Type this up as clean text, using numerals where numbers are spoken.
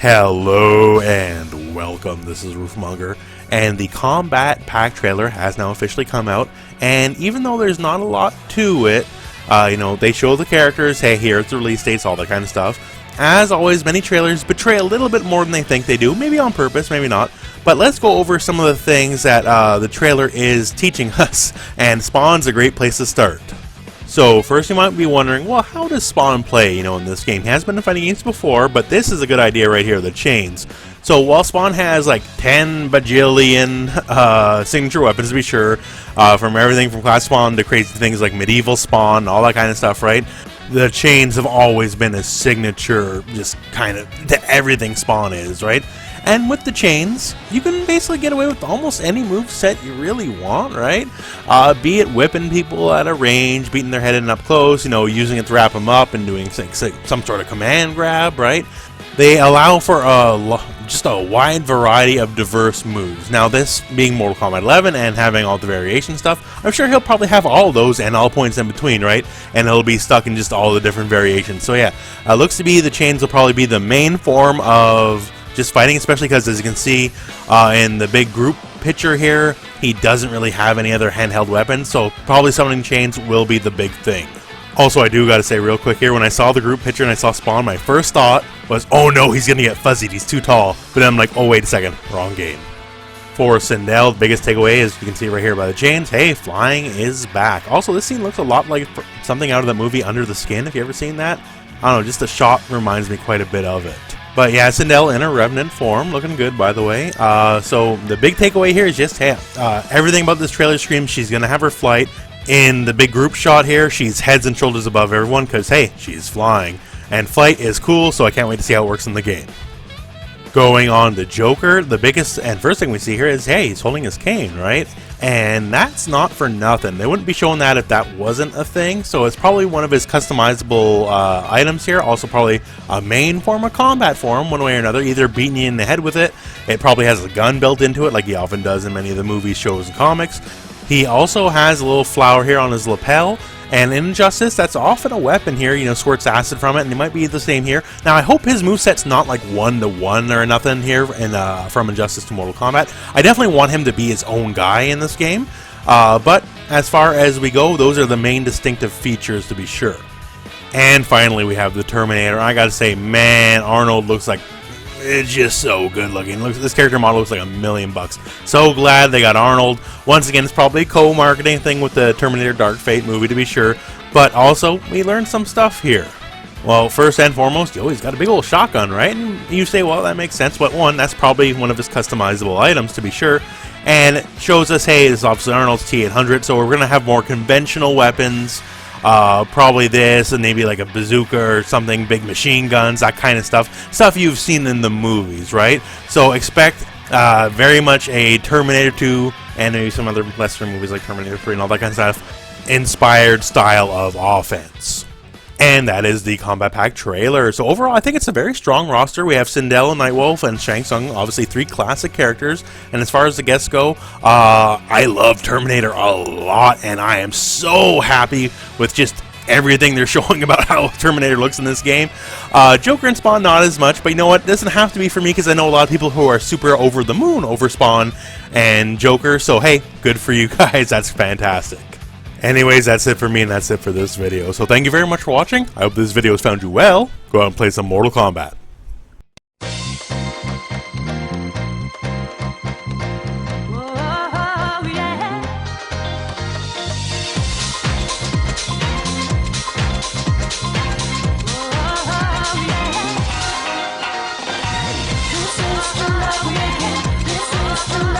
Hello and welcome, this is Rooflemonger, and the Kombat Pack trailer has now officially come out, and even though there's not a lot to it, they show the characters, hey, here's the release dates, all that kind of stuff. As always, many trailers betray a little bit more than they think they do, maybe on purpose, maybe not, but let's go over some of the things that the trailer is teaching us, and Spawn's a great place to start. So first you might be wondering, well, how does Spawn play, in this game? He has been in fighting games before, but this is a good idea right here, the chains. So while Spawn has like 10 bajillion signature weapons, to be sure, from everything from class Spawn to crazy things like medieval Spawn, all that kind of stuff, right? The chains have always been a signature, just kind of to everything Spawn is, right? And with the chains, you can basically get away with almost any move set you really want, right? Be it whipping people at a range, beating their head in up close, using it to wrap them up and doing some sort of command grab, right? They allow for just a wide variety of diverse moves. Now, this being Mortal Kombat 11 and having all the variation stuff, I'm sure he'll probably have all those and all points in between, right? And he'll be stuck in just all the different variations. So yeah, looks to be the chains will probably be the main form of just fighting, especially because, as you can see in the big group picture here, he doesn't really have any other handheld weapons, so probably summoning chains will be the big thing. Also, I do gotta say real quick here, when I saw the group picture and I saw Spawn, my first thought was, oh no, he's gonna get fuzzied, he's too tall. But then I'm like, oh wait a second, wrong game. For Sindel, the biggest takeaway is, you can see right here by the chains, hey, flying is back. Also, this scene looks a lot like something out of that movie Under the Skin, if you ever seen that. I don't know, just the shot reminds me quite a bit of it. But yeah, Sindel in a Revenant form, looking good, by the way. So the big takeaway here is just, hey, everything about this trailer screams she's going to have her flight. In the big group shot here, she's heads and shoulders above everyone because, hey, she's flying. And flight is cool, so I can't wait to see how it works in the game. Going on to Joker, the biggest and first thing we see here is, hey, he's holding his cane, right? And that's not for nothing. They wouldn't be showing that if that wasn't a thing, so it's probably one of his customizable items here. Also probably a main form of combat for him, one way or another, either beating you in the head with it. It probably has a gun built into it, like he often does in many of the movies, shows, and comics. He also has a little flower here on his lapel. And in Injustice, that's often a weapon here, squirts acid from it, and it might be the same here. Now, I hope his moveset's not like 1-to-1 or nothing here in, from Injustice to Mortal Kombat. I definitely want him to be his own guy in this game. But as far as we go, those are the main distinctive features to be sure. And finally, we have the Terminator. I gotta say, man, Arnold looks like... it's just so good looking. This character model looks like $1,000,000. So glad they got Arnold. Once again, it's probably a co-marketing thing with the Terminator Dark Fate movie, to be sure. But also, we learned some stuff here. Well, first and foremost, he's got a big old shotgun, right? And you say, well, that makes sense. But one, that's probably one of his customizable items, to be sure. And it shows us, hey, this is obviously Arnold's T-800, so we're going to have more conventional weapons. Probably this, and maybe like a bazooka or something, big machine guns, that kind of stuff you've seen in the movies, right? So expect very much a Terminator 2 and maybe some other lesser movies like Terminator 3 and all that kind of stuff inspired style of offense. And that is the Kombat Pack trailer. So overall, I think it's a very strong roster. We have Sindel, Nightwolf, and Shang Tsung, obviously 3 classic characters. And as far as the guests go, I love Terminator a lot, and I am so happy with just everything they're showing about how Terminator looks in this game. Joker and Spawn, not as much, but you know what? It doesn't have to be for me because I know a lot of people who are super over the moon over Spawn and Joker. So hey, good for you guys. That's fantastic. Anyways, that's it for me, and that's it for this video. So thank you very much for watching. I hope this video has found you well. Go out and play some Mortal Kombat. This is the love we can. This is the